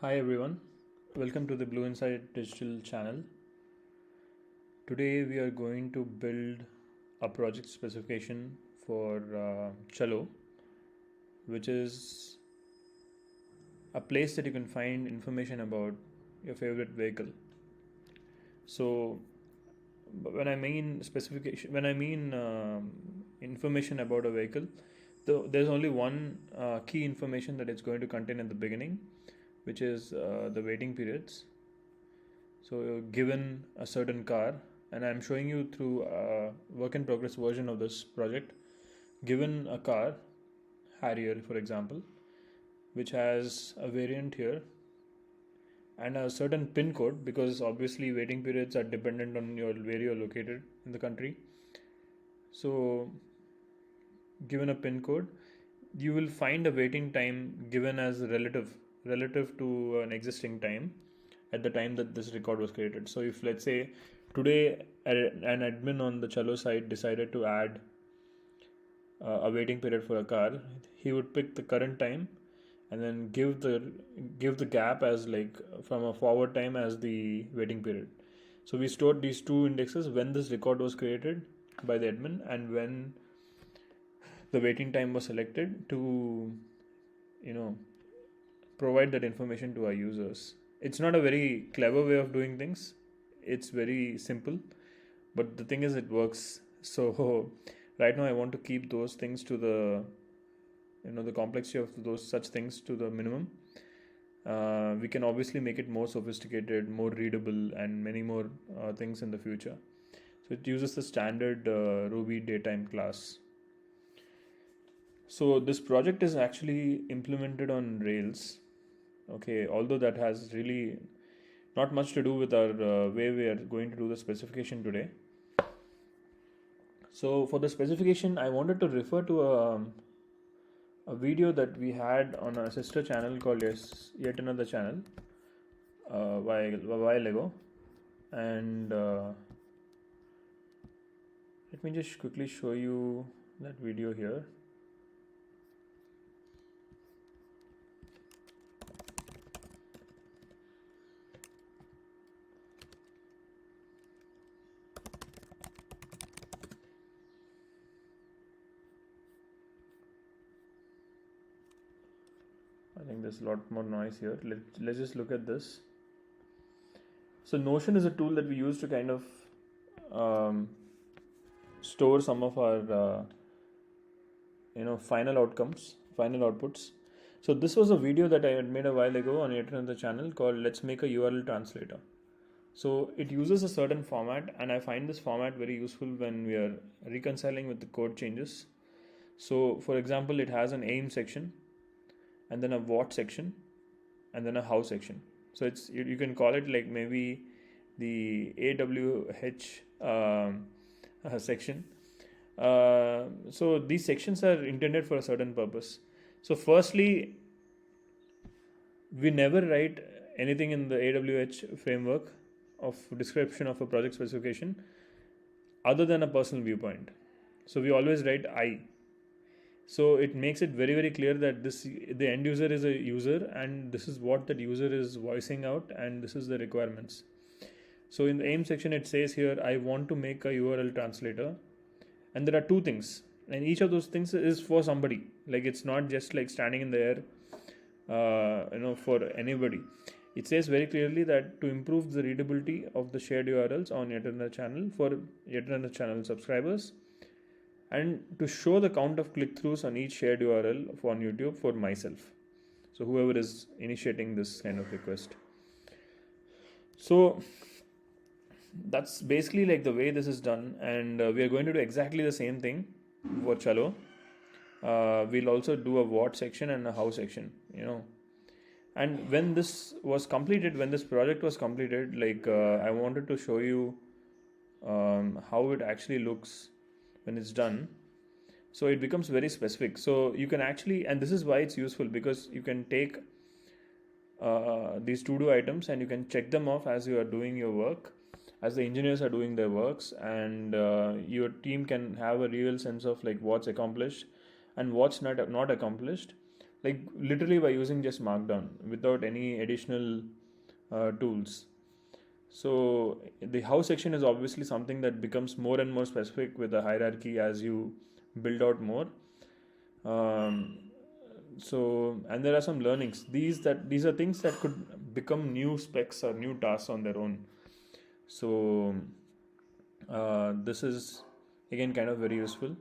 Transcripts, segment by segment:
Hi everyone, welcome to the Blue Insight Digital channel. Today we are going to build a project specification for Chalo, which is a place that you can find information about your favorite vehicle. So when I mean information about a vehicle, there's only one key information that it's going to contain in the beginning, which is the waiting periods. So given a certain car, and I'm showing you through a work in progress version of this project, given a car, Harrier for example, which has a variant here and a certain pin code, because obviously waiting periods are dependent on where you're located in the country. So given a pin code, you will find a waiting time given as relative to an existing time at the time that this record was created. So if, let's say, today an admin on the Chalo site decided to add a waiting period for a car, he would pick the current time and then give the gap as like from a forward time as the waiting period. So we stored these two indexes: when this record was created by the admin and when the waiting time was selected, to you know provide that information to our users. It's not a very clever way of doing things. It's very simple, but the thing is, it works. So right now, I want to keep those things to the complexity of those such things to the minimum. We can obviously make it more sophisticated, more readable, and many more things in the future. So it uses the standard Ruby datetime class. So this project is actually implemented on Rails. Okay, although that has really not much to do with our way we are going to do the specification today. So for the specification, I wanted to refer to a video that we had on a sister channel called Yet Another Channel a while ago. And let me just quickly show you that video here. I think there's a lot more noise here. Let's just look at this. So Notion is a tool that we use to kind of store some of our final outputs. So this was a video that I had made a while ago on yet another channel called "Let's Make a URL Translator." So it uses a certain format, and I find this format very useful when we are reconciling with the code changes. So for example, it has an aim section, and then a what section, and then a how section. So you can call it like maybe the AWH section. So these sections are intended for a certain purpose. So firstly, we never write anything in the AWH framework of description of a project specification other than a personal viewpoint. So we always write I. So it makes it very, very clear that the end user is a user, and this is what that user is voicing out, and this is the requirements. So in the aim section, it says here, I want to make a URL translator, and there are two things, and each of those things is for somebody. Like, it's not just like standing in the air, for anybody. It says very clearly that to improve the readability of the shared URLs on yet another channel for yet another channel subscribers, and to show the count of click-throughs on each shared URL on YouTube for myself. So whoever is initiating this kind of request. So that's basically like the way this is done, and we are going to do exactly the same thing for Chalo. We'll also do a what section and a how section, And when this project was completed, I wanted to show you how it actually looks when it's done. So it becomes very specific. So you can actually, and this is why it's useful, because you can take these to-do items and you can check them off as you are doing your work, as the engineers are doing their works, and your team can have a real sense of like what's accomplished and what's not accomplished. like literally by using just Markdown without any additional tools. So the how section is obviously something that becomes more and more specific with the hierarchy as you build out more. So and there are some learnings. These are things that could become new specs or new tasks on their own. So this is again kind of very useful.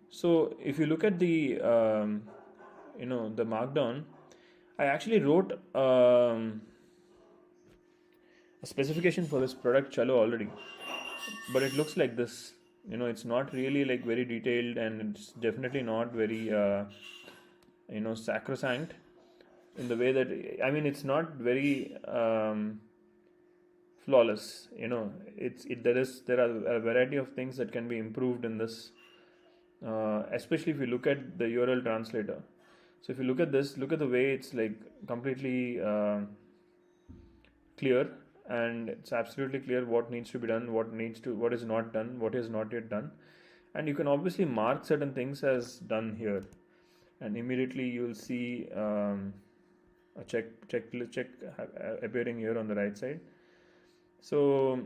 So if you look at the the Markdown, I actually wrote a specification for this product Chalo already, but it looks like this. It's not really like very detailed, and it's definitely not very sacrosanct in the way that, I mean, it's not very flawless. There are a variety of things that can be improved in this, especially if you look at the URL translator. So if you look at this, look at the way it's like completely clear, and it's absolutely clear what needs to be done, what is not done, what is not yet done, and you can obviously mark certain things as done here, and immediately you will see a check appearing here on the right side. So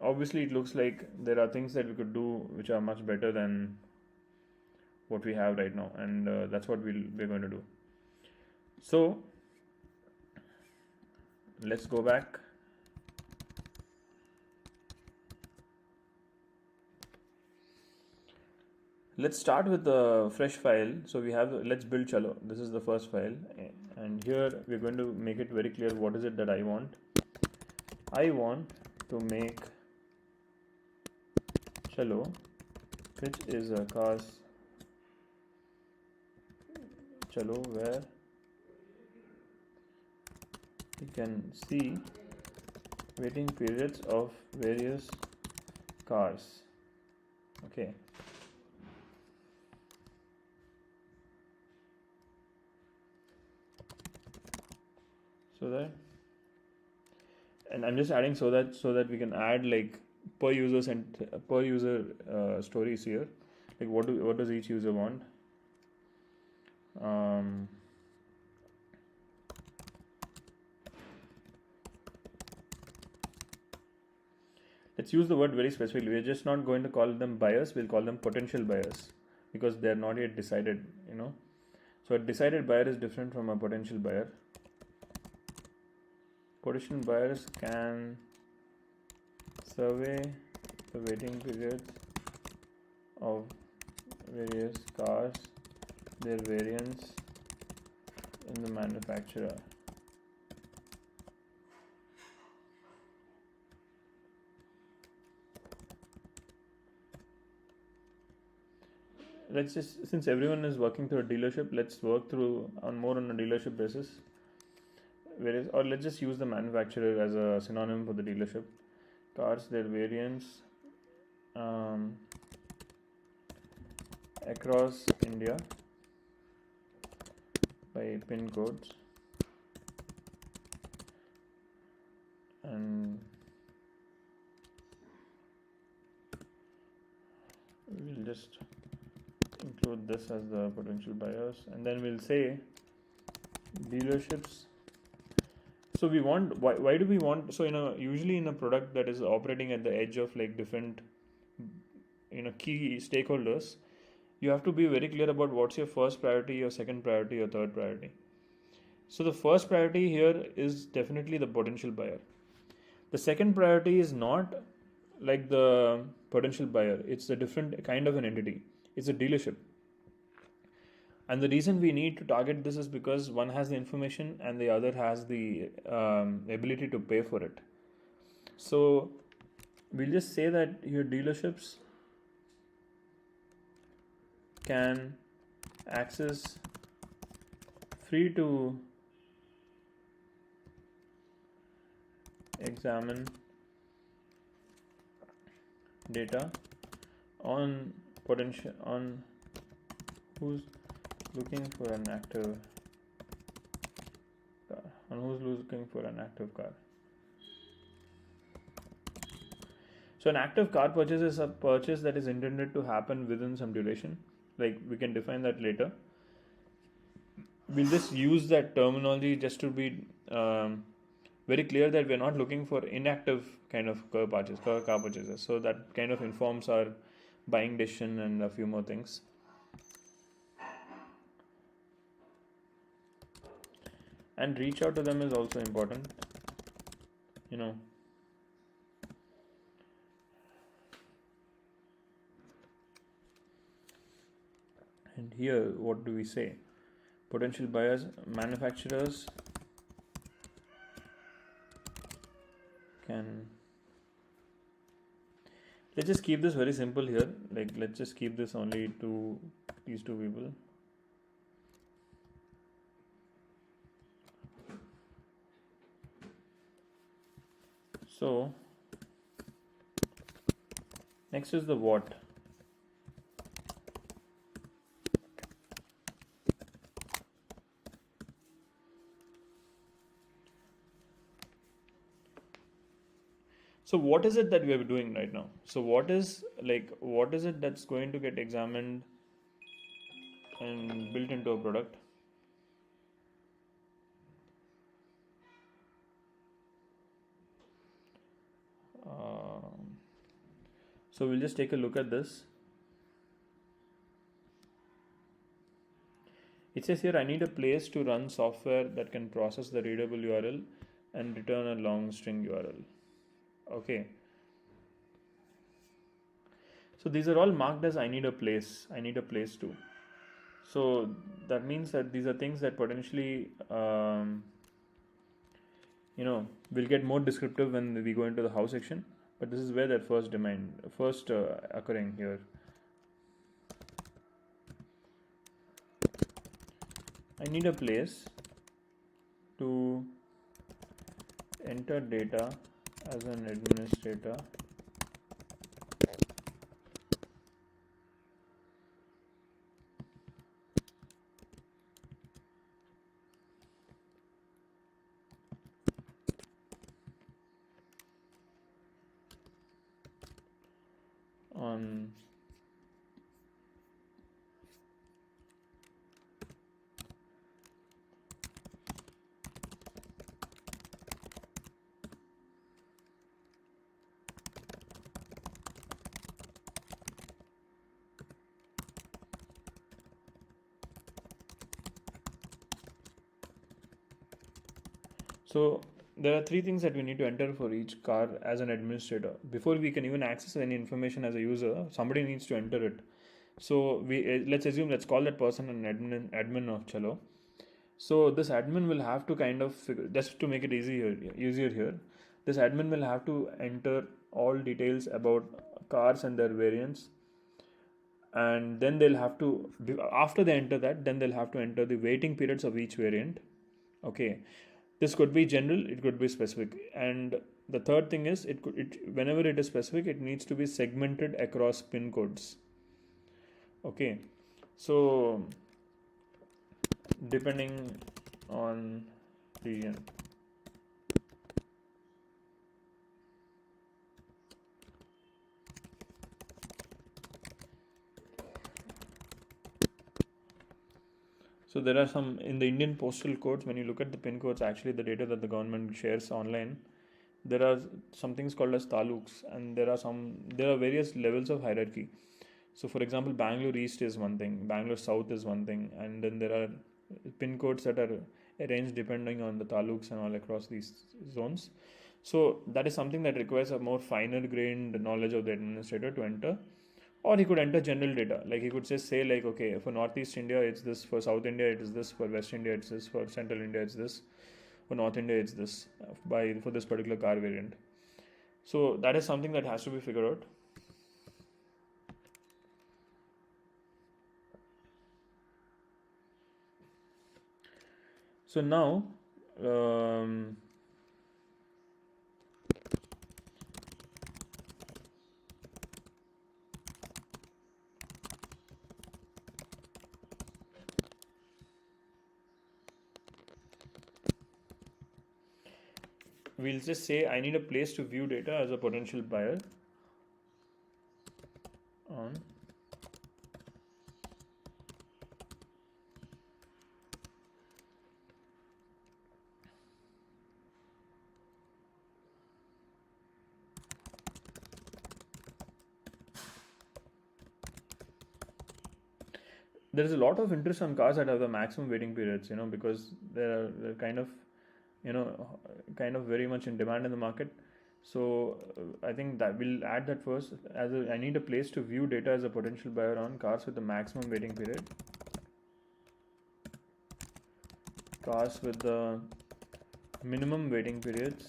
obviously it looks like there are things that we could do which are much better than what we have right now, and that's what we're going to do. So let's go back. Let's start with the fresh file. So let's build Chalo. This is the first file, and here we're going to make it very clear what is it that I want. I want to make Chalo, which is a cars Chalo, where you can see waiting periods of various cars. Okay. So that, and I'm just adding so that we can add like per user stories here. Like what does each user want? Let's use the word very specifically. We're just not going to call them buyers. We'll call them potential buyers because they're not yet decided. So a decided buyer is different from a potential buyer. Potential buyers can survey the waiting periods of various cars, their variants in the manufacturer. Let's just, since everyone is working through a dealership, let's work through more on a dealership basis. Or let's just use the manufacturer as a synonym for the dealership. Cars, their variants across India by pin codes, and we'll just include this as the potential buyers, and then we'll say dealerships. So we want, why do we want, so usually in a product that is operating at the edge of like different key stakeholders, you have to be very clear about what's your first priority, your second priority, your third priority. So the first priority here is definitely the potential buyer. The second priority is not like the potential buyer, it's a different kind of an entity. It's a dealership. And the reason we need to target this is because one has the information and the other has the ability to pay for it. So we'll just say that your dealerships can access free to examine data on who's looking for an active car. So an active car purchase is a purchase that is intended to happen within some duration. Like we can define that later. we'll just use that terminology just to be very clear that we're not looking for inactive kind of car purchases. So that kind of informs our buying decision and a few more things. And reach out to them is also important, you know. And here, what do we say? Potential buyers, manufacturers can. Let's just keep this very simple here. Like, let's just keep this only to these two people. So, next is the what. So what is it that we are doing right now? So what is it that's going to get examined and built into a product? So we'll just take a look at this. It says here, I need a place to run software that can process the readable URL and return a long string URL. Okay. So these are all marked as I need a place to. So that means that these are things that potentially, will get more descriptive when we go into the how section. But this is where that first occurring here. I need a place to enter data as an administrator on So there are three things that we need to enter for each car as an administrator. Before we can even access any information as a user, somebody needs to enter it. So let's call that person an admin of Chalo. So this admin will have to kind of figure, just to make it easier here. This admin will have to enter all details about cars and their variants, and then they'll have to, after they enter that, then they'll have to enter the waiting periods of each variant. Okay, this could be general, it could be specific, and the third thing is whenever it is specific, it needs to be segmented across pin codes. Okay, so depending on region. So there are some in the Indian postal codes. When you look at the pin codes, actually the data that the government shares online, there are some things called as taluks, and there are various levels of hierarchy. So for example, Bangalore East is one thing, Bangalore South is one thing, and then there are pin codes that are arranged depending on the taluks and all across these zones. So that is something that requires a more finer grained knowledge of the administrator to enter. Or he could enter general data, like he could just say like, okay, for Northeast India it's this, for South India it is this, for West India it's this, for Central India it's this, for North India it's this, for this particular car variant. So that is something that has to be figured out. So now we'll just say I need a place to view data as a potential buyer on there is a lot of interest on cars that have the maximum waiting periods, because they're kind of, kind of very much in demand in the market. So I think that we'll add that first. I need a place to view data as a potential buyer on cars with the maximum waiting period. Cars with the minimum waiting periods.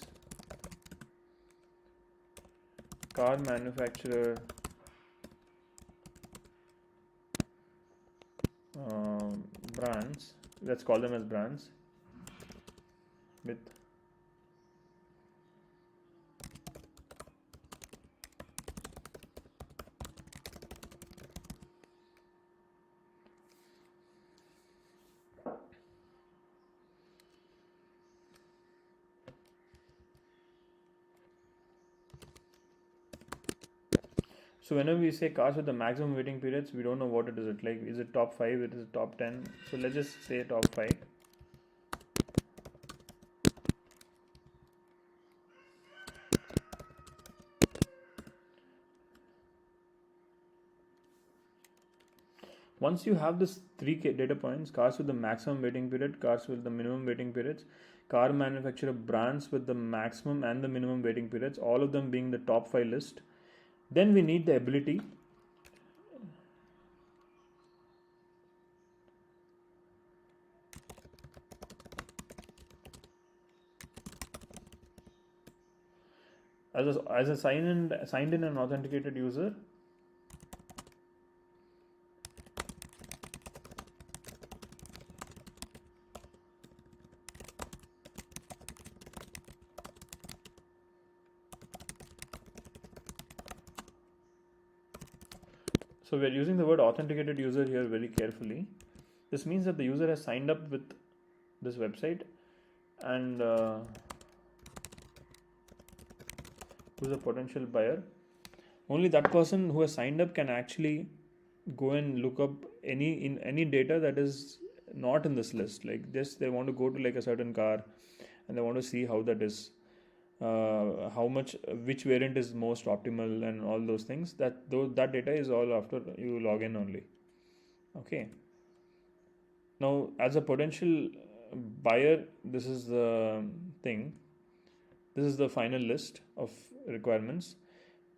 Car manufacturer brands. Let's call them as brands with So whenever we say cars with the maximum waiting periods, we don't know what it is. Like, is it top 5? It is top 10. So let's just say top 5. Once you have this 3 data points, cars with the maximum waiting period, cars with the minimum waiting periods, car manufacturer brands with the maximum and the minimum waiting periods, all of them being the top 5 list, then we need the ability as a signed in and authenticated user. So we're using the word authenticated user here very carefully. This means that the user has signed up with this website and who's a potential buyer. Only that person who has signed up can actually go and look up any data that is not in this list. Like this, they want to go to like a certain car and they want to see how that is, which variant is most optimal and all those things. That data is all after you log in only. Okay. Now, as a potential buyer, this is the thing. This is the final list of requirements.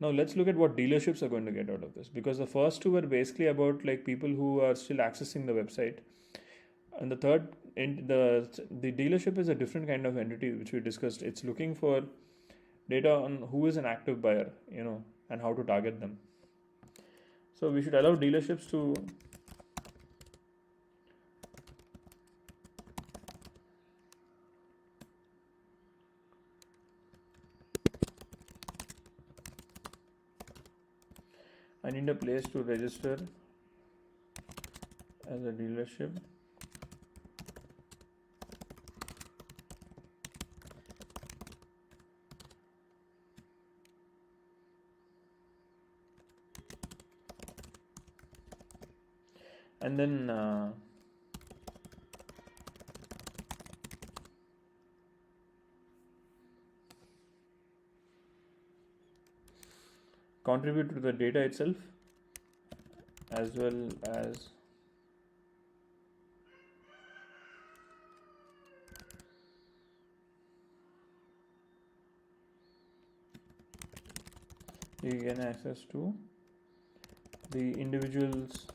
Now let's look at what dealerships are going to get out of this, because the first two were basically about like people who are still accessing the website, and the third, the dealership is a different kind of entity which we discussed. It's looking for data on who is an active buyer, and how to target them. So we should allow dealerships to I need a place to register as a dealership. And then contribute to the data itself, as well as you gain access to the individual's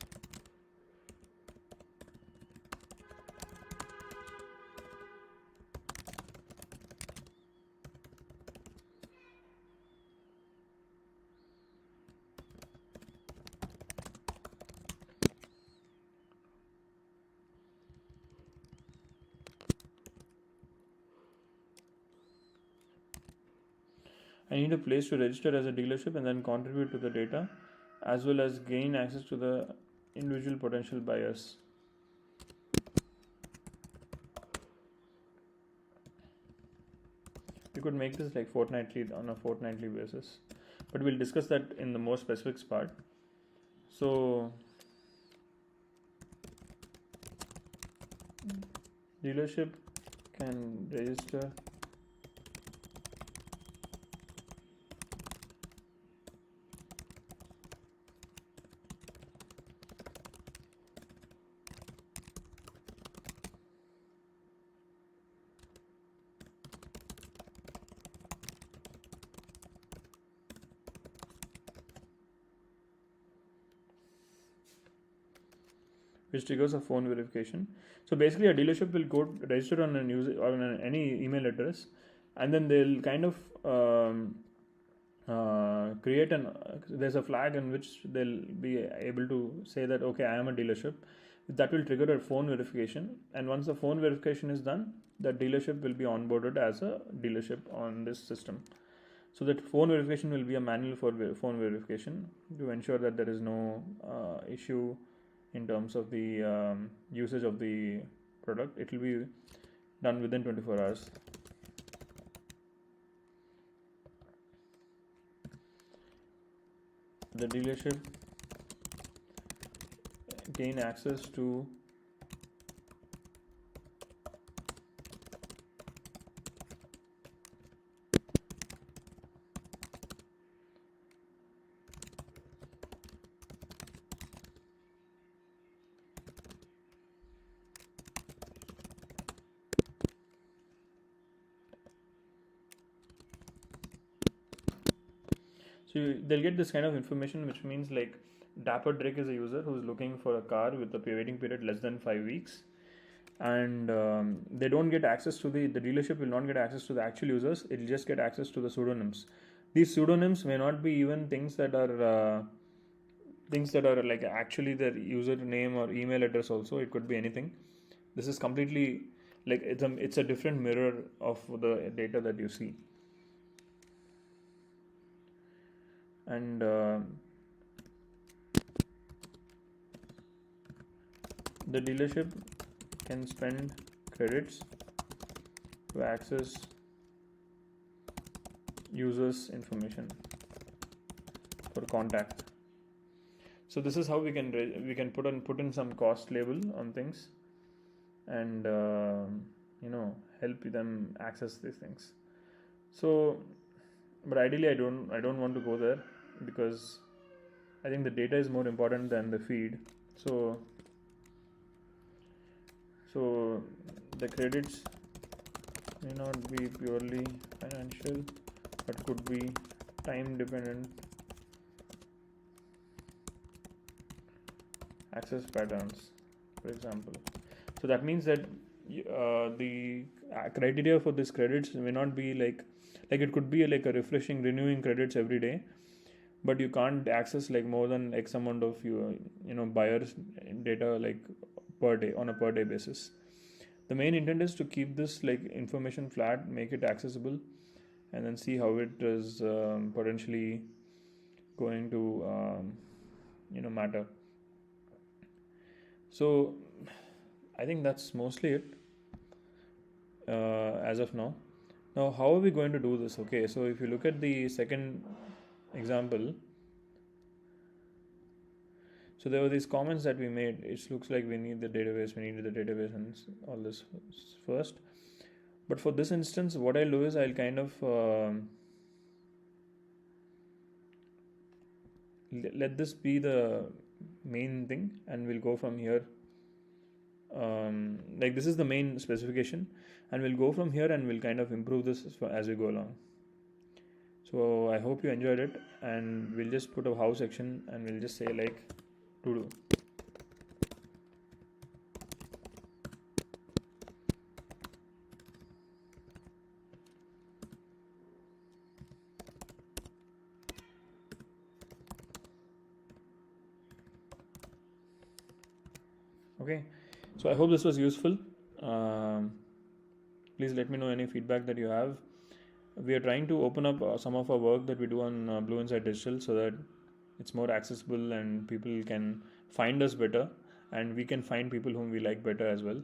I need a place to register as a dealership and then contribute to the data, as well as gain access to the individual potential buyers. You could make this like on a fortnightly basis, but we'll discuss that in the more specifics part. So dealership can register which triggers a phone verification. So basically, a dealership will go register on a user or on any email address, and then they'll kind of create there's a flag in which they'll be able to say that okay, I am a dealership. That will trigger a phone verification, and once the phone verification is done, the dealership will be onboarded as a dealership on this system. So that phone verification will be a manual for phone verification to ensure that there is no issue in terms of the usage of the product. It will be done within 24 hours. The dealership gain access to they'll get this kind of information, which means like Dapper Drake is a user who's looking for a car with a waiting period less than 5 weeks, and they don't get access to the dealership will not get access to the actual users. It'll just get access to the pseudonyms. These pseudonyms may not be even things that are like actually their username or email address. Also, it could be anything. This is completely like it's a different mirror of the data that you see. And the dealership can spend credits to access users information for contact. So this is how we can put in some cost label on things, and help them access these things. So, but ideally I don't want to go there, because I think the data is more important than the feed. So the credits may not be purely financial, but could be time dependent access patterns, for example. So that means that the criteria for these credits may not be like it could be like a renewing credits every day, but you can't access like more than X amount of buyers data like per day on a per day basis. The main intent is to keep this like information flat, make it accessible, and then see how it is potentially going to matter. So I think that's mostly it as of now. Now, how are we going to do this? Okay, so if you look at the second example, so there were these comments that we made. It looks like we need the database, and all this first. But for this instance, what I'll do is I'll kind of let this be the main thing, and we'll go from here. Like this is the main specification, and we'll go from here, and we'll kind of improve this as we go along. So I hope you enjoyed it, and we'll just put a how section, and we'll just say like to do. Okay, so I hope this was useful. Please let me know any feedback that you have. We are trying to open up some of our work that we do on Blue Inside Digital, so that it's more accessible and people can find us better, and we can find people whom we like better as well.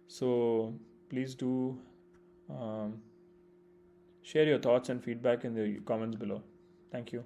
So please do share your thoughts and feedback in the comments below. Thank you.